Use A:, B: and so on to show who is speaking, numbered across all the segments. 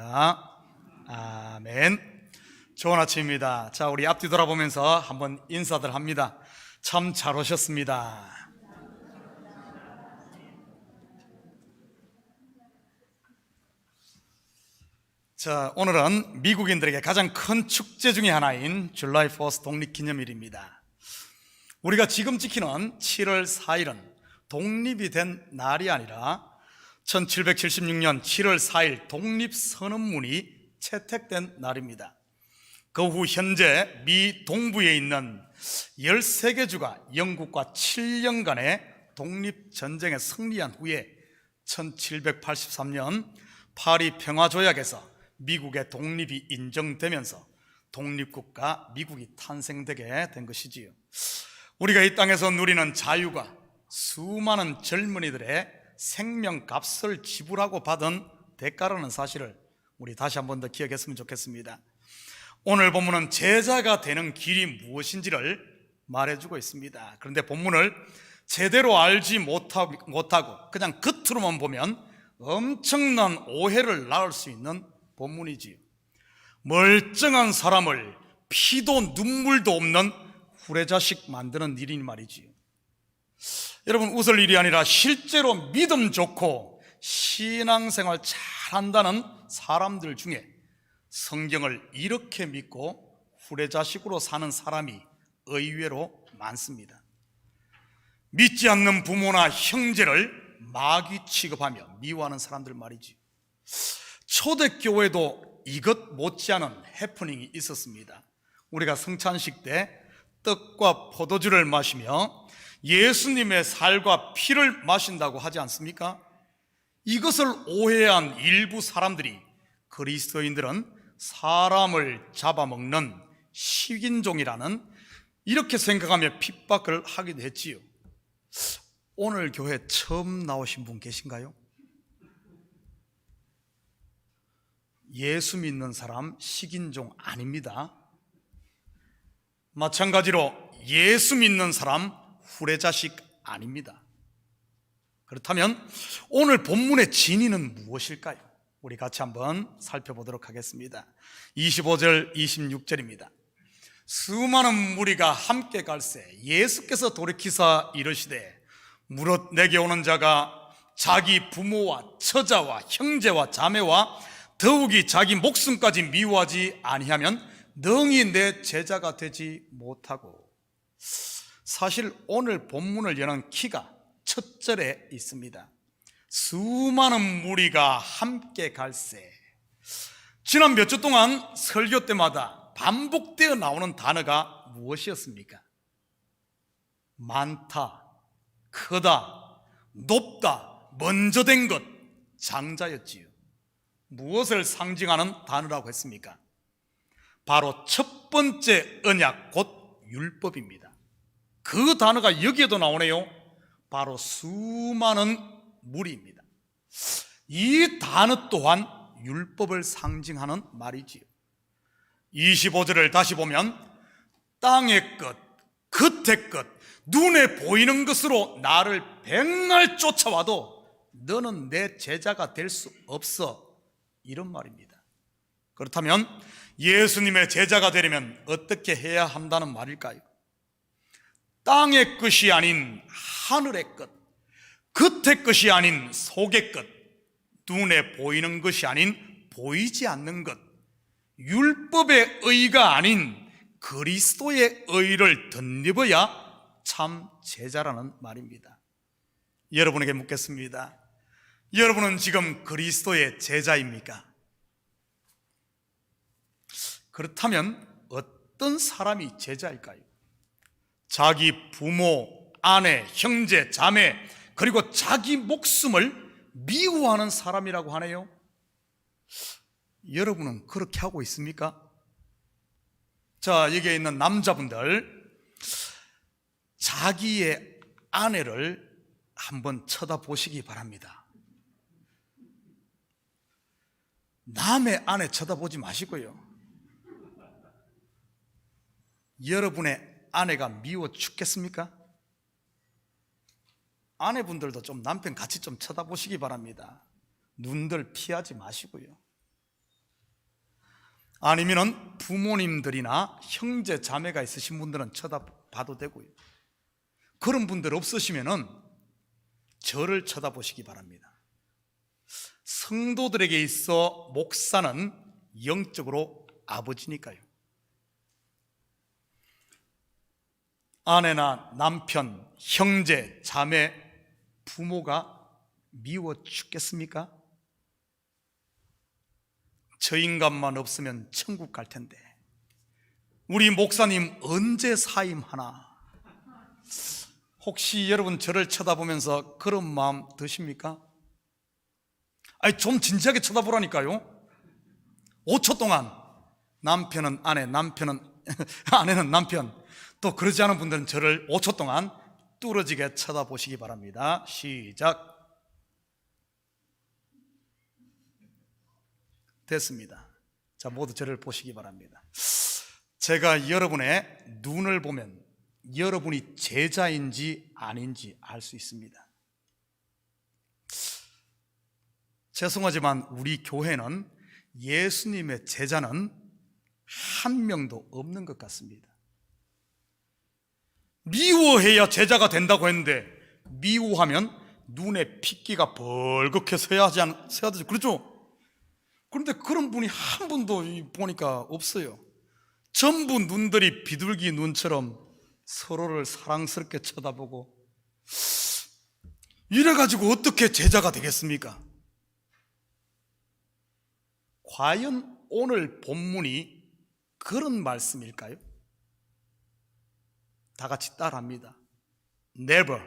A: 축복합니다. 아멘. 좋은 아침입니다. 자, 우리 앞뒤 돌아보면서 한번 인사들 합니다. 참 잘 오셨습니다. 자, 오늘은 미국인들에게 가장 큰 축제 중에 하나인 줄라이 4스 독립기념일입니다. 우리가 지금 지키는 7월 4일은 독립이 된 날이 아니라 1776년 7월 4일 독립선언문이 채택된 날입니다. 그 후 현재 미 동부에 있는 13개 주가 영국과 7년간의 독립전쟁에 승리한 후에 1783년 파리 평화조약에서 미국의 독립이 인정되면서 독립국가 미국이 탄생되게 된 것이지요. 우리가 이 땅에서 누리는 자유가 수많은 젊은이들의 생명값을 지불하고 받은 대가라는 사실을 우리 다시 한 번 더 기억했으면 좋겠습니다. 오늘 본문은 제자가 되는 길이 무엇인지를 말해주고 있습니다. 그런데 본문을 제대로 알지 못하고 그냥 겉으로만 보면 엄청난 오해를 낳을 수 있는 본문이지요. 멀쩡한 사람을 피도 눈물도 없는 후레자식 만드는 일이 말이지요. 여러분, 웃을 일이 아니라 실제로 믿음 좋고 신앙생활 잘한다는 사람들 중에 성경을 이렇게 믿고 후레자식으로 사는 사람이 의외로 많습니다. 믿지 않는 부모나 형제를 마귀 취급하며 미워하는 사람들 말이지. 초대교회도 이것 못지않은 해프닝이 있었습니다. 우리가 성찬식 때 떡과 포도주를 마시며 예수님의 살과 피를 마신다고 하지 않습니까? 이것을 오해한 일부 사람들이 그리스도인들은 사람을 잡아먹는 식인종이라는 이렇게 생각하며 핍박을 하기도 했지요. 오늘 교회 처음 나오신 분 계신가요? 예수 믿는 사람 식인종 아닙니다. 마찬가지로 예수 믿는 사람 후레자식 아닙니다. 그렇다면 오늘 본문의 진위는 무엇일까요? 우리 같이 한번 살펴보도록 하겠습니다. 25절 26절입니다. 수많은 무리가 함께 갈새 예수께서 돌이키사 이르시되 무릇 내게 오는 자가 자기 부모와 처자와 형제와 자매와 더욱이 자기 목숨까지 미워하지 아니하면 능히 내 제자가 되지 못하고. 사실 오늘 본문을 여는 키가 첫 절에 있습니다. 수많은 무리가 함께 갈새. 지난 몇 주 동안 설교 때마다 반복되어 나오는 단어가 무엇이었습니까? 많다, 크다, 높다, 먼저 된 것, 장자였지요. 무엇을 상징하는 단어라고 했습니까? 바로 첫 번째 언약, 곧 율법입니다. 그 단어가 여기에도 나오네요. 바로 수많은 무리입니다. 이 단어 또한 율법을 상징하는 말이지요. 25절을 다시 보면 땅의 것, 겉의 것, 눈에 보이는 것으로 나를 백날 쫓아와도 너는 내 제자가 될 수 없어, 이런 말입니다. 그렇다면 예수님의 제자가 되려면 어떻게 해야 한다는 말일까요? 땅의 것이 아닌 하늘의 것, 겉의 것이 아닌 속의 것, 눈에 보이는 것이 아닌 보이지 않는 것, 율법의 의가 아닌 그리스도의 의를 덧입어야 참 제자라는 말입니다. 여러분에게 묻겠습니다. 여러분은 지금 그리스도의 제자입니까? 그렇다면 어떤 사람이 제자일까요? 자기 부모, 아내, 형제, 자매, 그리고 자기 목숨을 미워하는 사람이라고 하네요. 여러분은 그렇게 하고 있습니까? 자, 여기에 있는 남자분들, 자기의 아내를 한번 쳐다보시기 바랍니다. 남의 아내 쳐다보지 마시고요. 여러분의 아내가 미워 죽겠습니까? 아내분들도 좀 남편 같이 좀 쳐다보시기 바랍니다. 눈들 피하지 마시고요. 아니면은 부모님들이나 형제 자매가 있으신 분들은 쳐다봐도 되고요. 그런 분들 없으시면은 저를 쳐다보시기 바랍니다. 성도들에게 있어 목사는 영적으로 아버지니까요. 아내나 남편, 형제, 자매, 부모가 미워 죽겠습니까? 저 인간만 없으면 천국 갈 텐데 우리 목사님 언제 사임하나? 혹시 여러분 저를 쳐다보면서 그런 마음 드십니까? 아니, 좀 진지하게 쳐다보라니까요. 5초 동안 남편은 아내, 남편은 아내는 남편, 또 그러지 않은 분들은 저를 5초 동안 뚫어지게 쳐다보시기 바랍니다. 시작. 됐습니다. 자, 모두 저를 보시기 바랍니다. 제가 여러분의 눈을 보면 여러분이 제자인지 아닌지 알 수 있습니다. 죄송하지만 우리 교회는 예수님의 제자는 한 명도 없는 것 같습니다. 미워해야 제자가 된다고 했는데 미워하면 눈에 핏기가 벌겋게 서야 되죠. 그렇죠? 그런데 그런 분이 한 분도 보니까 없어요. 전부 눈들이 비둘기 눈처럼 서로를 사랑스럽게 쳐다보고, 이래가지고 어떻게 제자가 되겠습니까? 과연 오늘 본문이 그런 말씀일까요? 다 같이 따라합니다. Never.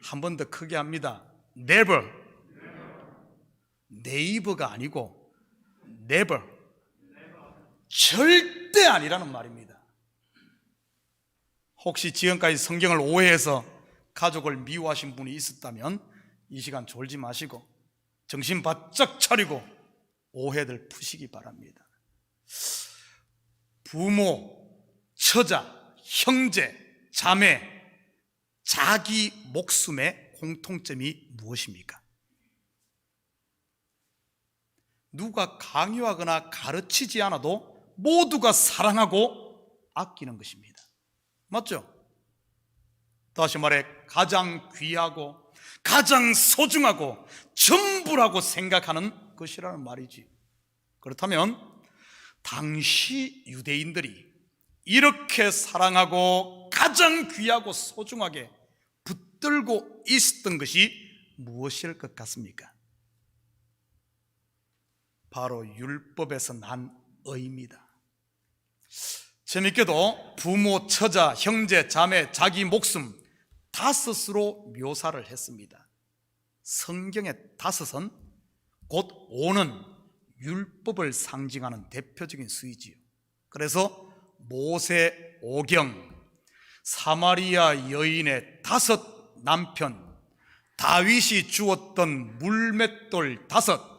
A: 한 번 더 크게 합니다. Never. 네이버가 아니고 Never. 절대 아니라는 말입니다. 혹시 지금까지 성경을 오해해서 가족을 미워하신 분이 있었다면 이 시간 졸지 마시고 정신 바짝 차리고 오해들 푸시기 바랍니다. 부모, 처자, 형제, 자매, 자기 목숨의 공통점이 무엇입니까? 누가 강요하거나 가르치지 않아도 모두가 사랑하고 아끼는 것입니다. 맞죠? 다시 말해 가장 귀하고 가장 소중하고 전부라고 생각하는 것이라는 말이지. 그렇다면 당시 유대인들이 이렇게 사랑하고 가장 귀하고 소중하게 붙들고 있었던 것이 무엇일 것 같습니까? 바로 율법에서 난 의입니다. 재밌게도 부모, 처자, 형제, 자매, 자기 목숨 5으로 묘사를 했습니다. 성경의 5은 곧 5는 율법을 상징하는 대표적인 수이지요. 그래서 모세 오경, 사마리아 여인의 5 남편, 다윗이 주었던 물맷돌 5,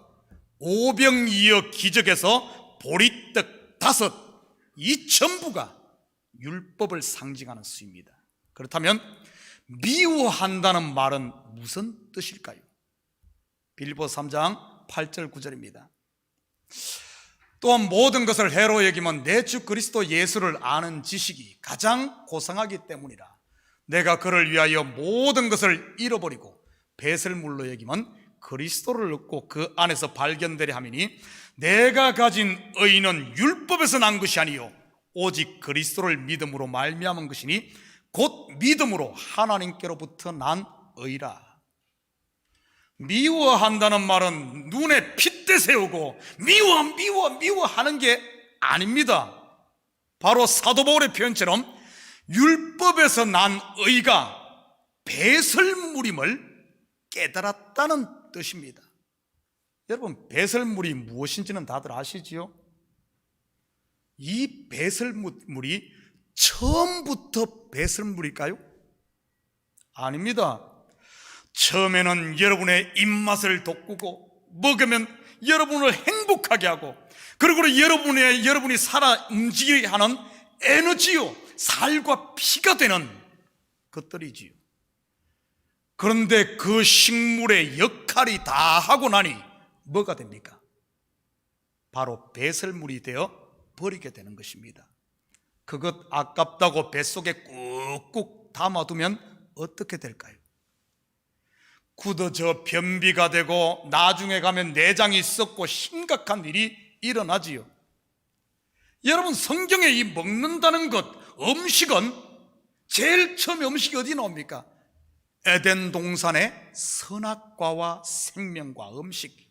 A: 오병이어 기적에서 보리떡 5, 이 전부가 율법을 상징하는 수입니다. 그렇다면 미워한다는 말은 무슨 뜻일까요? 빌립보서 3장 8절 9절입니다. 또한 모든 것을 해로 여기면 내 주 그리스도 예수를 아는 지식이 가장 고상하기 때문이라. 내가 그를 위하여 모든 것을 잃어버리고 배설물로 여기면 그리스도를 얻고 그 안에서 발견되려 함이니 내가 가진 의는 율법에서 난 것이 아니요 오직 그리스도를 믿음으로 말미암은 것이니 곧 믿음으로 하나님께로부터 난 의라. 미워한다는 말은 눈에 핏대 세우고 미워하는 게 아닙니다. 바로 사도 바울의 표현처럼 율법에서 난 의가 배설물임을 깨달았다는 뜻입니다. 여러분, 배설물이 무엇인지는 다들 아시지요? 이 배설물이 처음부터 배설물일까요? 아닙니다. 처음에는 여러분의 입맛을 돋구고 먹으면 여러분을 행복하게 하고, 그리고 여러분이 살아 움직이게 하는 에너지요, 살과 피가 되는 것들이지요. 그런데 그 식물의 역할이 다 하고 나니 뭐가 됩니까? 바로 배설물이 되어 버리게 되는 것입니다. 그것 아깝다고 뱃속에 꾹꾹 담아두면 어떻게 될까요? 굳어져 변비가 되고 나중에 가면 내장이 썩고 심각한 일이 일어나지요. 여러분, 성경에 이 먹는다는 것, 음식은 제일 처음에 음식이 어디 나옵니까? 에덴 동산의 선악과와 생명과 음식.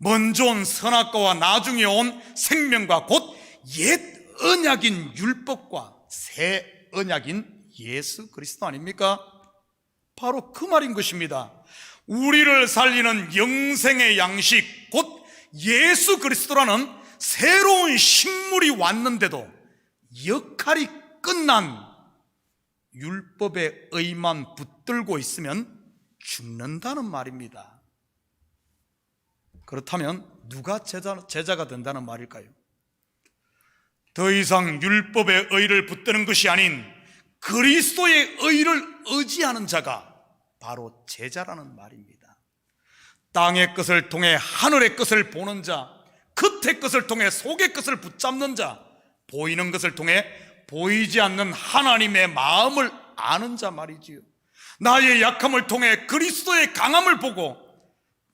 A: 먼저 온 선악과와 나중에 온 생명과 곧 옛 언약인 율법과 새 언약인 예수 그리스도 아닙니까? 바로 그 말인 것입니다. 우리를 살리는 영생의 양식, 곧 예수 그리스도라는 새로운 식물이 왔는데도 역할이 끝난 율법의 의만 붙들고 있으면 죽는다는 말입니다. 그렇다면 누가 제자가 된다는 말일까요? 더 이상 율법의 의를 붙드는 것이 아닌 그리스도의 의를 의지하는 자가 바로 제자라는 말입니다. 땅의 것을 통해 하늘의 것을 보는 자, 겉의 것을 통해 속의 것을 붙잡는 자, 보이는 것을 통해 보이지 않는 하나님의 마음을 아는 자 말이지요. 나의 약함을 통해 그리스도의 강함을 보고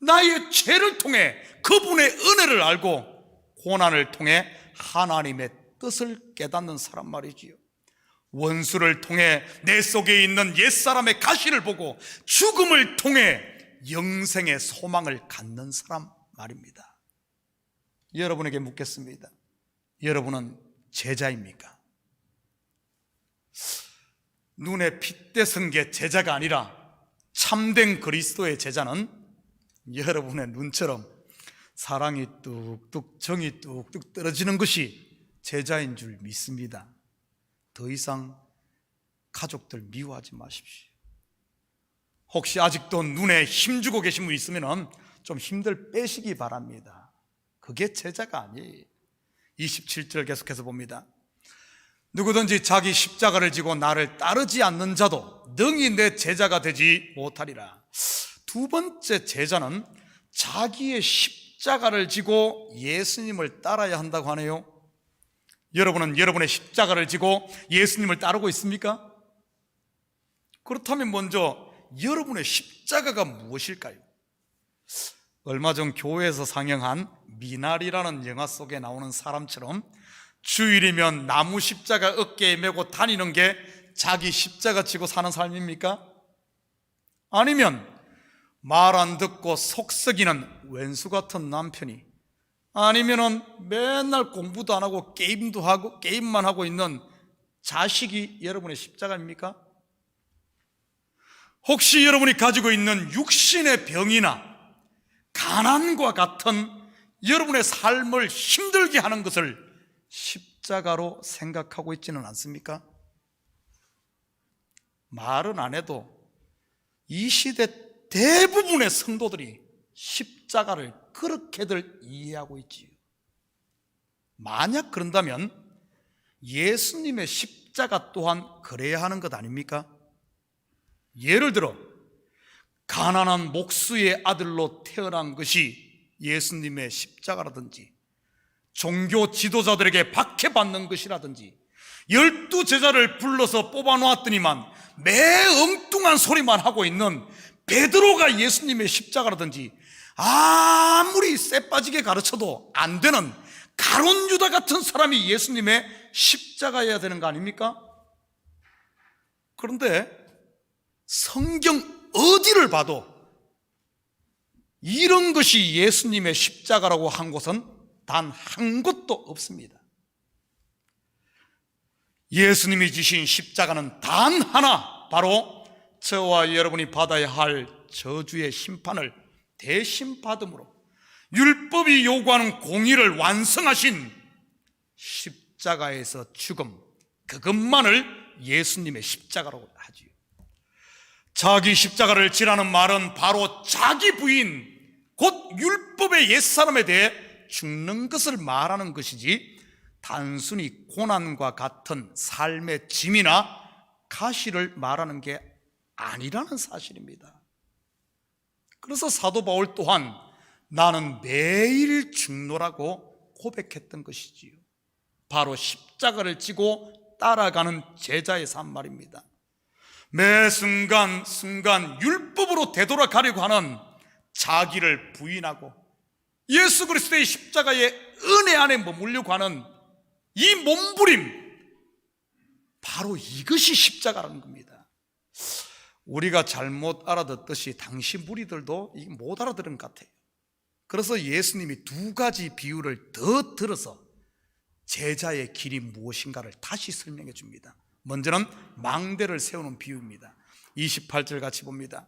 A: 나의 죄를 통해 그분의 은혜를 알고 고난을 통해 하나님의 뜻을 깨닫는 사람 말이지요. 원수를 통해 내 속에 있는 옛사람의 가시를 보고 죽음을 통해 영생의 소망을 갖는 사람 말입니다. 여러분에게 묻겠습니다. 여러분은 제자입니까? 눈에 핏대 쓴 게 제자가 아니라 참된 그리스도의 제자는 여러분의 눈처럼 사랑이 뚝뚝 정이 뚝뚝 떨어지는 것이 제자인 줄 믿습니다. 더 이상 가족들 미워하지 마십시오. 혹시 아직도 눈에 힘주고 계신 분 있으면 좀 힘들 빼시기 바랍니다. 그게 제자가 아니에요. 27절 계속해서 봅니다. 누구든지 자기 십자가를 지고 나를 따르지 않는 자도 능히 내 제자가 되지 못하리라. 두 번째 제자는 자기의 십자가를 지고 예수님을 따라야 한다고 하네요. 여러분은 여러분의 십자가를 지고 예수님을 따르고 있습니까? 그렇다면 먼저 여러분의 십자가가 무엇일까요? 얼마 전 교회에서 상영한 미나리라는 영화 속에 나오는 사람처럼 주일이면 나무 십자가 어깨에 메고 다니는 게 자기 십자가 지고 사는 삶입니까? 아니면 말 안 듣고 속 썩이는 왼수 같은 남편이, 아니면은 맨날 공부도 안 하고 게임만 하고 있는 자식이 여러분의 십자가입니까? 혹시 여러분이 가지고 있는 육신의 병이나 가난과 같은 여러분의 삶을 힘들게 하는 것을 십자가로 생각하고 있지는 않습니까? 말은 안 해도 이 시대 대부분의 성도들이 십자가를 그렇게들 이해하고 있지요. 만약 그런다면 예수님의 십자가 또한 그래야 하는 것 아닙니까? 예를 들어 가난한 목수의 아들로 태어난 것이 예수님의 십자가라든지, 종교 지도자들에게 박해받는 것이라든지, 12제자를 불러서 뽑아놓았더니만 매 엉뚱한 소리만 하고 있는 베드로가 예수님의 십자가라든지, 아무리 쎄빠지게 가르쳐도 안 되는 가룟 유다 같은 사람이 예수님의 십자가여야 되는 거 아닙니까? 그런데 성경 어디를 봐도 이런 것이 예수님의 십자가라고 한 곳은 단 한 곳도 없습니다. 예수님이 지신 십자가는 단 하나, 바로 저와 여러분이 받아야 할 저주의 심판을 대신 받음으로 율법이 요구하는 공의를 완성하신 십자가에서 죽음, 그것만을 예수님의 십자가라고 하지요. 자기 십자가를 지라는 말은 바로 자기 부인, 곧 율법의 옛사람에 대해 죽는 것을 말하는 것이지 단순히 고난과 같은 삶의 짐이나 가시를 말하는 게 아니라는 사실입니다. 그래서 사도 바울 또한 나는 매일 죽노라고 고백했던 것이지요. 바로 십자가를 지고 따라가는 제자의 삶 말입니다. 매 순간 율법으로 되돌아가려고 하는 자기를 부인하고 예수 그리스도의 십자가의 은혜 안에 머물려고 하는 이 몸부림, 바로 이것이 십자가라는 겁니다. 우리가 잘못 알아듣듯이 당시 무리들도 이게 못 알아들은 것 같아요. 그래서 예수님이 두 가지 비유를 더 들어서 제자의 길이 무엇인가를 다시 설명해 줍니다. 먼저는 망대를 세우는 비유입니다. 28절 같이 봅니다.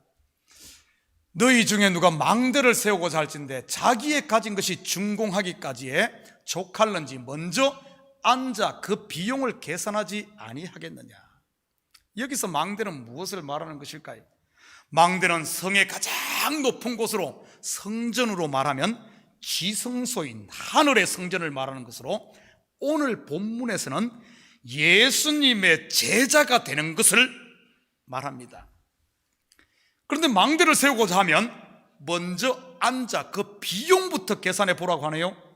A: 너희 중에 누가 망대를 세우고자 할진대 자기의 가진 것이 준공하기까지에 족할는지 먼저 앉아 그 비용을 계산하지 아니하겠느냐. 여기서 망대는 무엇을 말하는 것일까요? 망대는 성의 가장 높은 곳으로, 성전으로 말하면 지성소인 하늘의 성전을 말하는 것으로, 오늘 본문에서는 예수님의 제자가 되는 것을 말합니다. 그런데 망대를 세우고자 하면 먼저 앉아 그 비용부터 계산해 보라고 하네요.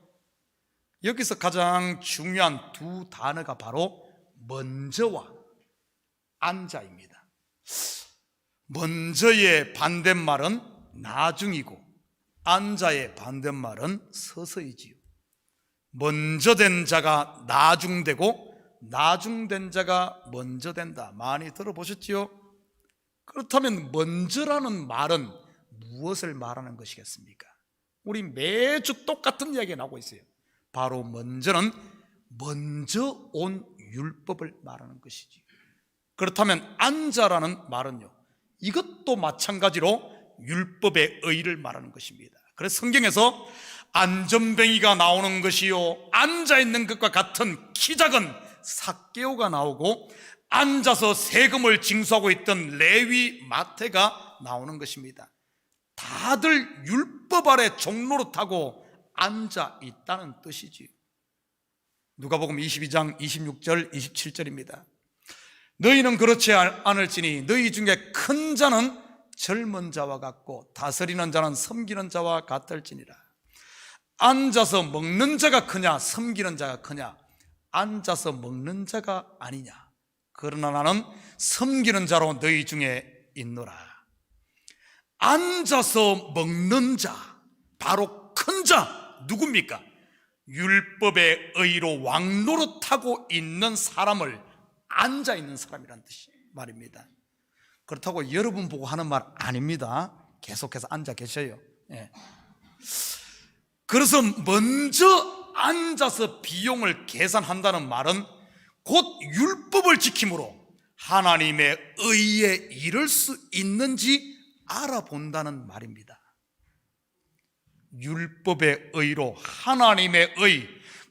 A: 여기서 가장 중요한 두 단어가 바로 먼저와 앉아입니다. 먼저의 반대말은 나중이고 앉아의 반대말은 서서이지요. 먼저 된 자가 나중되고 나중된 자가 먼저 된다. 많이 들어보셨지요? 그렇다면 먼저라는 말은 무엇을 말하는 것이겠습니까? 우리 매주 똑같은 이야기가 나오고 있어요. 바로 먼저는 먼저 온 율법을 말하는 것이지. 그렇다면 앉아라는 말은요, 이것도 마찬가지로 율법의 의를 말하는 것입니다. 그래서 성경에서 안전뱅이가 나오는 것이요, 앉아있는 것과 같은 키 작은 삭개오가 나오고 앉아서 세금을 징수하고 있던 레위 마태가 나오는 것입니다. 다들 율법 아래 종노릇하고 앉아 있다는 뜻이지요. 누가복음 22장 26절 27절입니다. 너희는 그렇지 않을지니 너희 중에 큰 자는 젊은 자와 같고 다스리는 자는 섬기는 자와 같을지니라. 앉아서 먹는 자가 크냐 섬기는 자가 크냐? 앉아서 먹는 자가 아니냐. 그러나 나는 섬기는 자로 너희 중에 있노라. 앉아서 먹는 자, 바로 큰 자 누굽니까? 율법의 의로 왕노릇하고 있는 사람을 앉아있는 사람이란 뜻이 말입니다. 그렇다고 여러분 보고 하는 말 아닙니다. 계속해서 앉아 계셔요. 예. 그래서 먼저 앉아서 비용을 계산한다는 말은 곧 율법을 지킴으로 하나님의 의에 이를 수 있는지 알아본다는 말입니다. 율법의 의로 하나님의 의,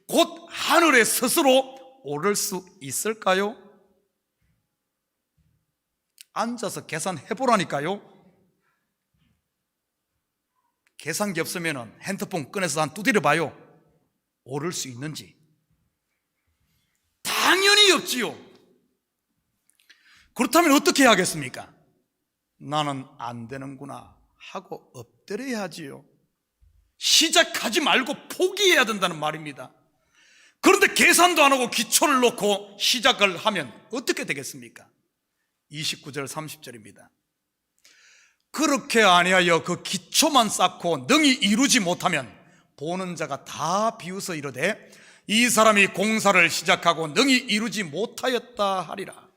A: 곧 하늘에 스스로 오를 수 있을까요? 앉아서 계산해보라니까요. 계산기 없으면 핸드폰 꺼내서 한 두드려 봐요. 오를 수 있는지. 당연히 없지요. 그렇다면 어떻게 하겠습니까? 나는 안 되는구나 하고 엎드려야 하지요. 시작하지 말고 포기해야 된다는 말입니다. 그런데 계산도 안 하고 기초를 놓고 시작을 하면 어떻게 되겠습니까? 29절 30절입니다. 그렇게 아니하여 그 기초만 쌓고 능히 이루지 못하면 보는 자가 다 비웃어 이르되 이 사람이 공사를 시작하고 능히 이루지 못하였다 하리라.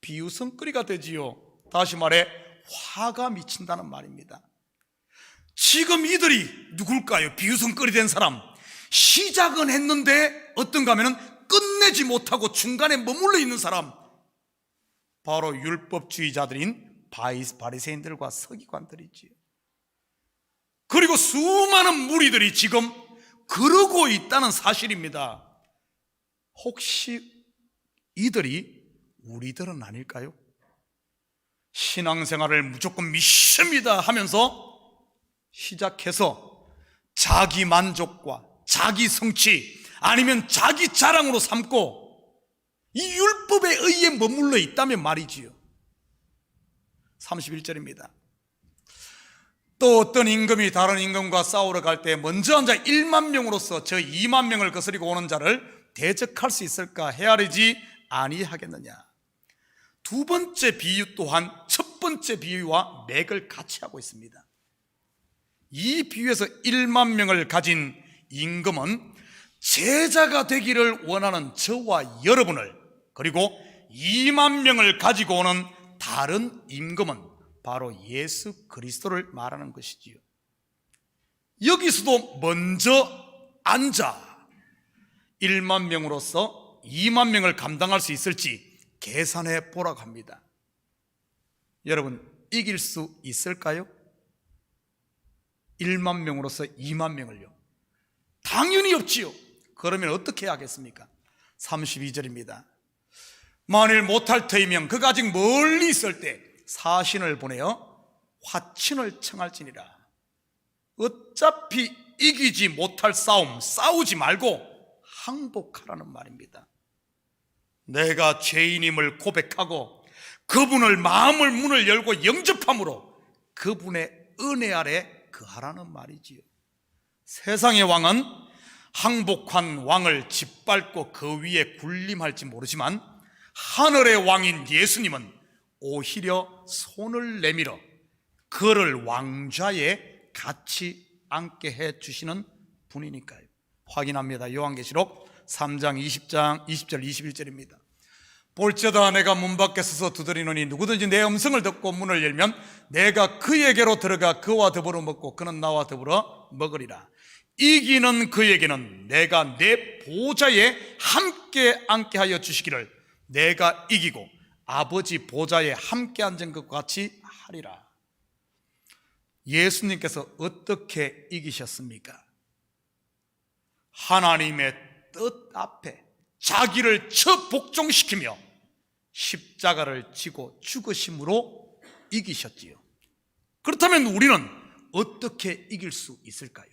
A: 비웃음거리가 되지요. 다시 말해 화가 미친다는 말입니다. 지금 이들이 누굴까요? 비웃음거리 된 사람. 시작은 했는데 어떤가 하면은 끝내지 못하고 중간에 머물러 있는 사람, 바로 율법주의자들인 바리새인들과 서기관들이지요. 그리고 수많은 무리들이 지금 그러고 있다는 사실입니다. 혹시 이들이 우리들은 아닐까요? 신앙생활을 무조건 믿습니다 하면서 시작해서 자기 만족과 자기 성취 아니면 자기 자랑으로 삼고 이 율법의 의에 머물러 있다면 말이지요. 31절입니다. 또 어떤 임금이 다른 임금과 싸우러 갈 때 먼저 한 자 1만 명으로서 저 2만 명을 거스리고 오는 자를 대적할 수 있을까? 헤아리지 아니하겠느냐. 두 번째 비유 또한 첫 번째 비유와 맥을 같이 하고 있습니다. 이 비유에서 1만 명을 가진 임금은 제자가 되기를 원하는 저와 여러분을, 그리고 2만 명을 가지고 오는 다른 임금은 바로 예수 그리스도를 말하는 것이지요. 여기서도 먼저 앉아 1만 명으로서 2만 명을 감당할 수 있을지 계산해 보라고 합니다. 여러분, 이길 수 있을까요? 1만 명으로서 2만 명을요? 당연히 없지요. 그러면 어떻게 하겠습니까? 32절입니다. 만일 못할 터이면 그가 아직 멀리 있을 때 사신을 보내어 화친을 청할지니라. 어차피 이기지 못할 싸움 싸우지 말고 항복하라는 말입니다. 내가 죄인임을 고백하고 그분을 마음을 문을 열고 영접함으로 그분의 은혜 아래 거하라는 말이지요. 세상의 왕은 항복한 왕을 짓밟고 그 위에 군림할지 모르지만 하늘의 왕인 예수님은 오히려 손을 내밀어 그를 왕좌에 같이 앉게 해주시는 분이니까요. 확인합니다. 요한계시록 3장 20절 21절입니다. 볼지어다 내가 문 밖에 서서 두드리노니 누구든지 내 음성을 듣고 문을 열면 내가 그에게로 들어가 그와 더불어 먹고 그는 나와 더불어 먹으리라. 이기는 그에게는 내가 내 보좌에 함께 앉게 하여 주시기를 내가 이기고 아버지 보좌에 함께 앉은 것과 같이 하리라. 예수님께서 어떻게 이기셨습니까? 하나님의 뜻 앞에 자기를 처복종시키며 십자가를 지고 죽으심으로 이기셨지요. 그렇다면 우리는 어떻게 이길 수 있을까요?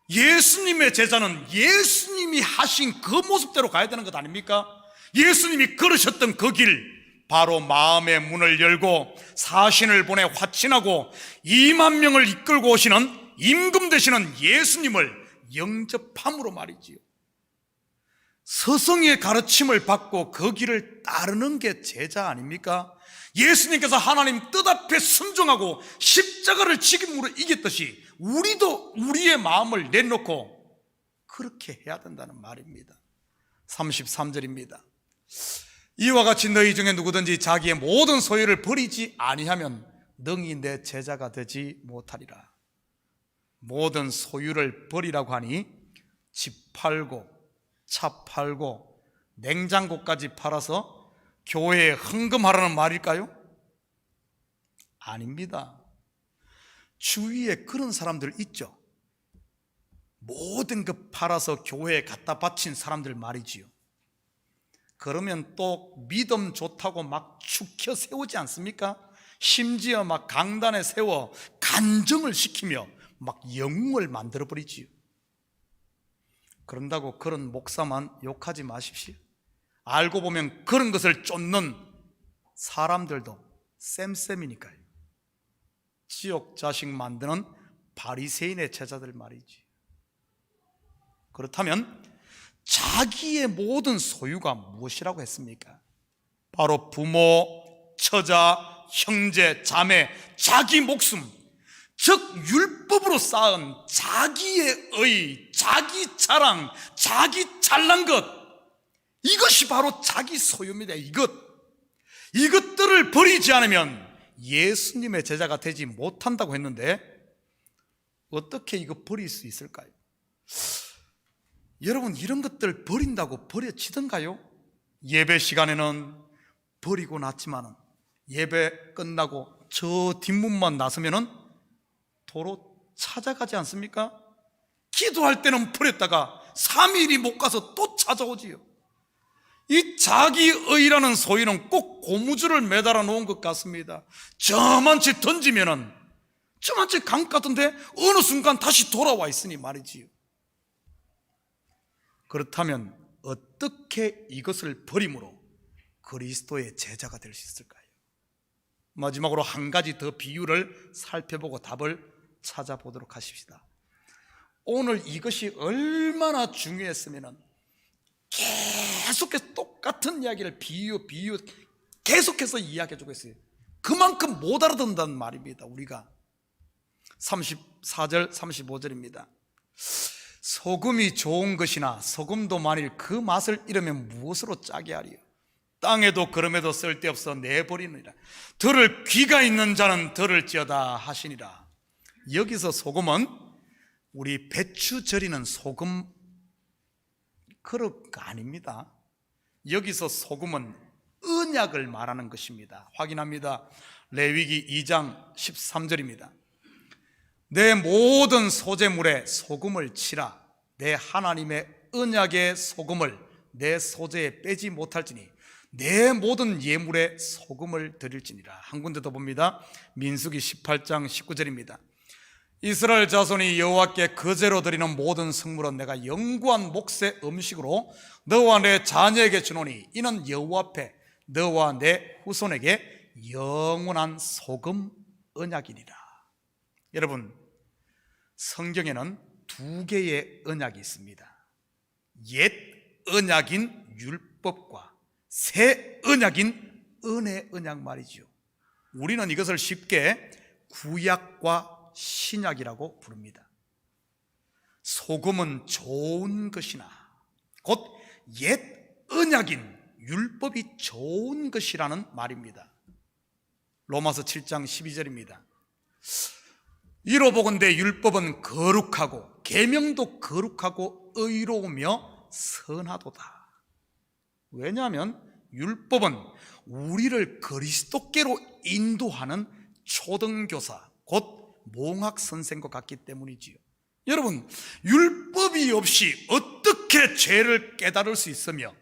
A: 예수님의 제자는 예수님이 하신 그 모습대로 가야 되는 것 아닙니까? 예수님이 걸으셨던 그 길, 바로 마음의 문을 열고 사신을 보내 화친하고 2만 명을 이끌고 오시는 임금 되시는 예수님을 영접함으로 말이지요. 스승의 가르침을 받고 그 길을 따르는 게 제자 아닙니까? 예수님께서 하나님 뜻 앞에 순종하고 십자가를 지김으로 이겼듯이 우리도 우리의 마음을 내놓고 그렇게 해야 된다는 말입니다. 33절입니다. 이와 같이 너희 중에 누구든지 자기의 모든 소유를 버리지 아니하면 능히 내 제자가 되지 못하리라. 모든 소유를 버리라고 하니 집 팔고 차 팔고 냉장고까지 팔아서 교회에 헌금하라는 말일까요? 아닙니다. 주위에 그런 사람들 있죠. 모든 것 팔아서 교회에 갖다 바친 사람들 말이지요. 그러면 또 믿음 좋다고 막 축혀 세우지 않습니까? 심지어 막 강단에 세워 간증을 시키며 막 영웅을 만들어버리지요. 그런다고 그런 목사만 욕하지 마십시오. 알고 보면 그런 것을 쫓는 사람들도 쌤쌤이니까요. 지옥 자식 만드는 바리새인의 제자들 말이지. 그렇다면 자기의 모든 소유가 무엇이라고 했습니까? 바로 부모, 처자, 형제, 자매, 자기 목숨, 즉 율법으로 쌓은 자기의 의, 자기 자랑, 자기 잘난 것, 이것이 바로 자기 소유입니다. 이것들을 버리지 않으면 예수님의 제자가 되지 못한다고 했는데 어떻게 이거 버릴 수 있을까요? 여러분, 이런 것들 버린다고 버려지던가요? 예배 시간에는 버리고 났지만은 예배 끝나고 저 뒷문만 나서면은 도로 찾아가지 않습니까? 기도할 때는 버렸다가 3일이 못 가서 또 찾아오지요. 이 자기의라는 소유는 꼭 고무줄을 매달아 놓은 것 같습니다. 저만치 던지면은 저만치 강 같은데 어느 순간 다시 돌아와 있으니 말이지요. 그렇다면 어떻게 이것을 버림으로 그리스도의 제자가 될 수 있을까요? 마지막으로 한 가지 더 비유를 살펴보고 답을 찾아보도록 하십시다. 오늘 이것이 얼마나 중요했으면 계속해서 똑같은 이야기를 비유 계속해서 이야기해주고 있어요. 그만큼 못 알아듣는다는 말입니다. 우리가 34절 35절입니다. 소금이 좋은 것이나 소금도 만일 그 맛을 잃으면 무엇으로 짜게 하리요? 땅에도 거름에도 쓸데없어 내버리느니라. 들을 귀가 있는 자는 들을지어다 하시니라. 여기서 소금은 우리 배추 절이는 소금 그릇가 아닙니다. 여기서 소금은 언약을 말하는 것입니다. 확인합니다. 레위기 2장 13절입니다. 내 모든 소재물에 소금을 치라. 내 하나님의 언약의 소금을 내 소재에 빼지 못할지니 내 모든 예물에 소금을 드릴지니라. 한 군데 더 봅니다. 민수기 18장 19절입니다. 이스라엘 자손이 여호와께 거제로 드리는 모든 성물은 내가 영구한 몫의 음식으로 너와 내 자녀에게 주노니 이는 여호와 앞에 너와 내 후손에게 영원한 소금 언약이니라. 여러분, 성경에는 두 개의 언약이 있습니다. 옛 언약인 율법과 새 언약인 은혜 언약 말이죠. 우리는 이것을 쉽게 구약과 신약이라고 부릅니다. 소금은 좋은 것이나 곧 옛 언약인 율법이 좋은 것이라는 말입니다. 로마서 7장 12절입니다. 이로 보건대 율법은 거룩하고 계명도 거룩하고 의로우며 선하도다. 왜냐하면 율법은 우리를 그리스도께로 인도하는 초등교사 곧 몽학선생과 같기 때문이지요. 여러분, 율법이 없이 어떻게 죄를 깨달을 수 있으며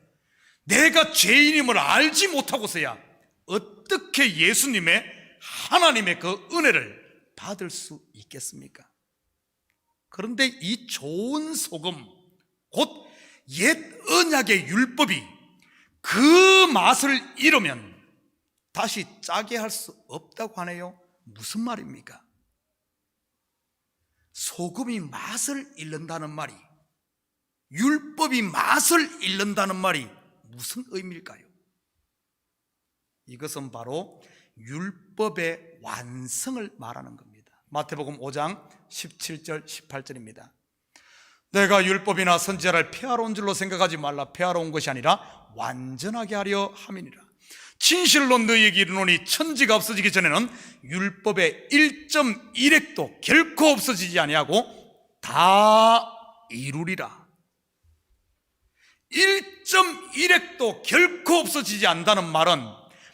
A: 내가 죄인임을 알지 못하고서야 어떻게 예수님의 하나님의 그 은혜를 받을 수 있겠습니까? 그런데 이 좋은 소금 곧 옛 언약의 율법이 그 맛을 잃으면 다시 짜게 할 수 없다고 하네요. 무슨 말입니까? 소금이 맛을 잃는다는 말이, 율법이 맛을 잃는다는 말이 무슨 의미일까요? 이것은 바로 율법의 완성을 말하는 겁니다. 마태복음 5장 17절 18절입니다. 내가 율법이나 선지자를 폐하러 온 줄로 생각하지 말라. 폐하러 온 것이 아니라 완전하게 하려 함이니라. 진실로 너희에게 이르노니 천지가 없어지기 전에는 율법의 1.1획도 결코 없어지지 아니하고 다 이루리라. 1.1획도 결코 없어지지 않는다는 말은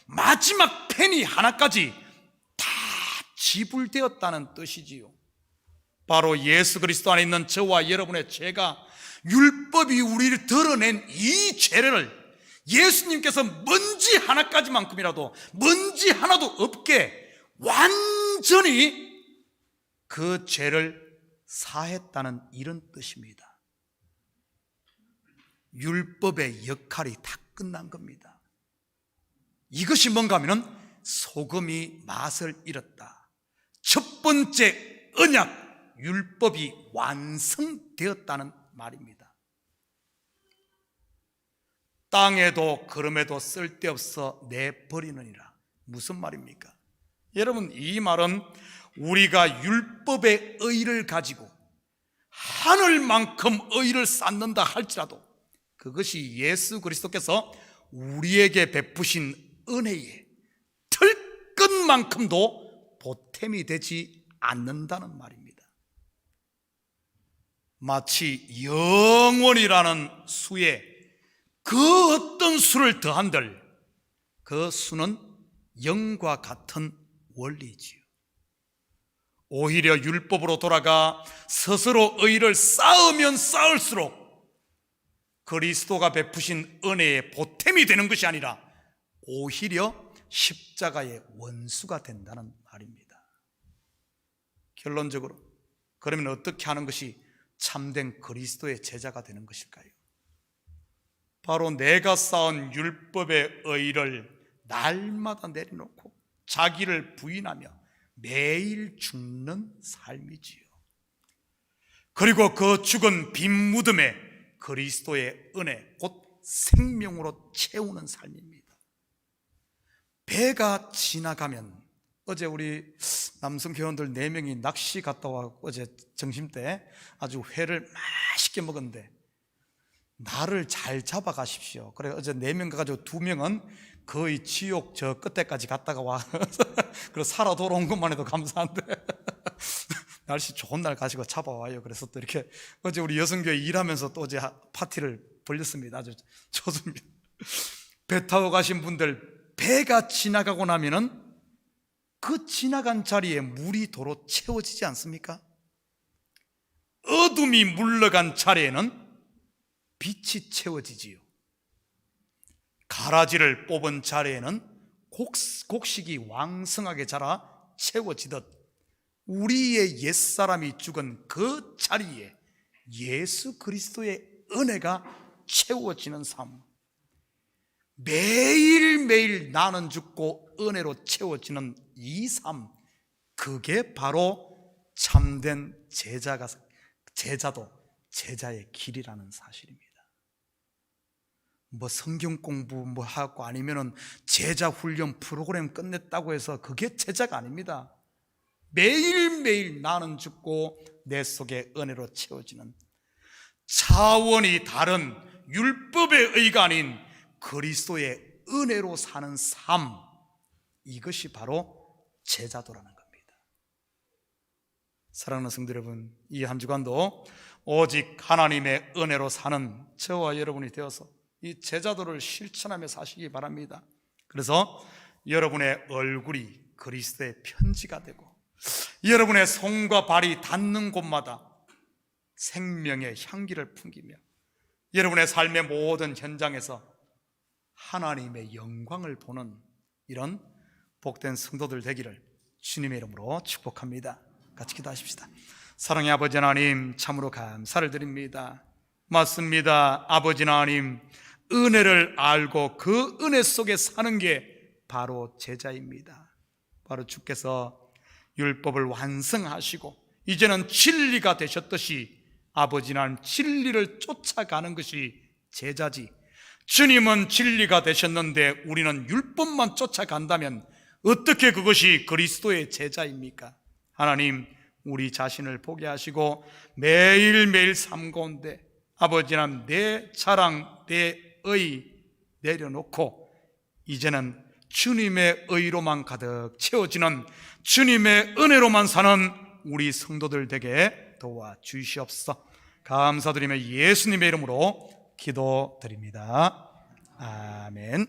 A: 마지막 펜이 하나까지 다 지불되었다는 뜻이지요. 바로 예수 그리스도 안에 있는 저와 여러분의 죄가, 율법이 우리를 드러낸 이 죄를 예수님께서 먼지 하나까지만큼이라도, 먼지 하나도 없게 완전히 그 죄를 사했다는 이런 뜻입니다. 율법의 역할이 다 끝난 겁니다. 이것이 뭔가 하면은 소금이 맛을 잃었다. 첫 번째 언약, 율법이 완성되었다는 말입니다. 땅에도 거름에도 쓸데없어 내버리느니라. 무슨 말입니까? 여러분, 이 말은 우리가 율법의 의를 가지고 하늘만큼 의를 쌓는다 할지라도 그것이 예수 그리스도께서 우리에게 베푸신 은혜의 털끝만큼도 보탬이 되지 않는다는 말입니다. 마치 영원이라는 수에 그 어떤 수를 더한들 그 수는 0과 같은 원리지요. 오히려 율법으로 돌아가 스스로 의를 쌓으면 쌓을수록 그리스도가 베푸신 은혜의 보탬이 되는 것이 아니라 오히려 십자가의 원수가 된다는 말입니다. 결론적으로 그러면 어떻게 하는 것이 참된 그리스도의 제자가 되는 것일까요? 바로 내가 쌓은 율법의 의를 날마다 내려놓고 자기를 부인하며 매일 죽는 삶이지요. 그리고 그 죽은 빈 무덤에 그리스도의 은혜, 곧 생명으로 채우는 삶입니다. 배가 지나가면, 어제 우리 남성 회원들 4명이 낚시 갔다 와 어제 점심때 아주 회를 맛있게 먹었는데, 나를 잘 잡아가십시오. 그래 어제 4명 가가지고 2명은 거의 지옥 저 끝에까지 갔다가 와 그래서 살아 돌아온 것만 해도 감사한데 날씨 좋은 날 가시고 잡아와요. 그래서 또 이렇게 어제 우리 여성교회 일하면서 또 어제 파티를 벌렸습니다. 아주 좋습니다. 배 타고 가신 분들, 배가 지나가고 나면은 그 지나간 자리에 물이 도로 채워지지 않습니까? 어둠이 물러간 자리에는 빛이 채워지지요. 가라지를 뽑은 자리에는 곡식이 왕성하게 자라 채워지듯, 우리의 옛사람이 죽은 그 자리에 예수 그리스도의 은혜가 채워지는 삶, 매일매일 나는 죽고 은혜로 채워지는 이 삶, 그게 바로 참된 제자도 제자의 길이라는 사실입니다. 뭐 성경 공부 뭐 하고 아니면은 제자 훈련 프로그램 끝냈다고 해서 그게 제자가 아닙니다. 매일매일 나는 죽고 내 속에 은혜로 채워지는, 차원이 다른 율법의 의가 아닌 그리스도의 은혜로 사는 삶, 이것이 바로 제자도라는 겁니다. 사랑하는 성도 여러분, 이 한 주간도 오직 하나님의 은혜로 사는 저와 여러분이 되어서 이 제자도를 실천하며 사시기 바랍니다. 그래서 여러분의 얼굴이 그리스도의 편지가 되고, 여러분의 손과 발이 닿는 곳마다 생명의 향기를 풍기며, 여러분의 삶의 모든 현장에서 하나님의 영광을 보는 이런 복된 성도들 되기를 주님의 이름으로 축복합니다. 같이 기도하십시다. 사랑의 아버지 하나님, 참으로 감사를 드립니다. 맞습니다. 아버지 하나님, 은혜를 알고 그 은혜 속에 사는 게 바로 제자입니다. 바로 주께서 율법을 완성하시고 이제는 진리가 되셨듯이 아버지 하나님, 진리를 쫓아가는 것이 제자지, 주님은 진리가 되셨는데 우리는 율법만 쫓아간다면 어떻게 그것이 그리스도의 제자입니까? 하나님, 우리 자신을 보게 하시고 매일매일 삶 가운데 아버지 하나님, 내 자랑, 내 의 내려놓고 이제는 주님의 의로만 가득 채워지는, 주님의 은혜로만 사는 우리 성도들 되게 도와주시옵소서. 감사드리며 예수님의 이름으로 기도드립니다. 아멘.